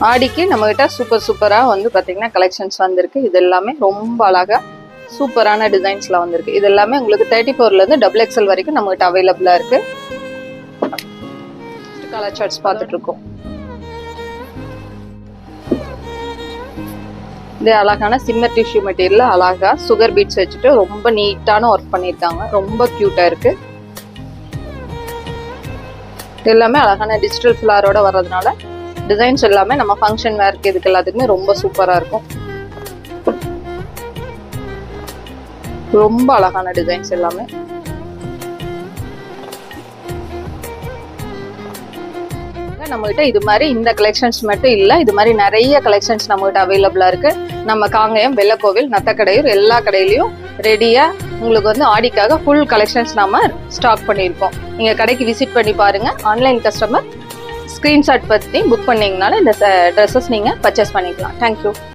ஆடிக்கு நம்மகிட்ட சூப்பராக வந்து பார்த்தீங்கன்னா கலெக்ஷன்ஸ் வந்திருக்கு. இது எல்லாமே ரொம்ப அழகாக சூப்பரான டிசைன்ஸில் வந்திருக்கு. இது எல்லாமே உங்களுக்கு 34லேருந்து XXL வரைக்கும் நம்மகிட்ட அவைலபிளாக இருக்குது. கலர் சார்ட்ஸ் பார்த்துட்டு இருக்கோம். இது அழகான சிம்மர் டிஷ்யூ மெட்டீரியல், அழகா சுகர் பீட்ஸ் வச்சுட்டு ரொம்ப நீட்டான ஒர்க் பண்ணியிருக்காங்க. ரொம்ப க்யூட்டாக இருக்கு. எல்லாமே அழகான டிஜிட்டல் ஃபிளாரோட வர்றதுனால டிசைன்ஸ் எல்லாமே நம்ம ஃபங்க்ஷன் வேர்க்கு இதுக்கு எல்லாத்துக்குமே ரொம்ப சூப்பராக இருக்கும். ரொம்ப அழகான டிசைன்ஸ் எல்லாமே. நம்மகிட்ட இது மாதிரி இந்த கலெக்ஷன்ஸ் மட்டும் இல்லை, இது மாதிரி நிறைய கலெக்ஷன்ஸ் நம்மகிட்ட அவைலபிளா இருக்கு. நம்ம காங்கயம், வெள்ளக்கோவில், நத்தக்கடையூர் எல்லா கடையிலையும் ரெடியா உங்களுக்கு வந்து ஆடிக்காக ஃபுல் கலெக்ஷன்ஸ் நாம ஸ்டாக் பண்ணியிருக்கோம். நீங்க கடைக்கு விசிட் பண்ணி பாருங்க. ஆன்லைன் கஸ்டமர் ஸ்கிரீன்ஷாட் பத்தி புக் பண்ணீங்கனால இந்த ட்ரெஸ்ஸஸ் நீங்க பர்ச்சேஸ் பண்ணிக்கலாம். தேங்க்யூ.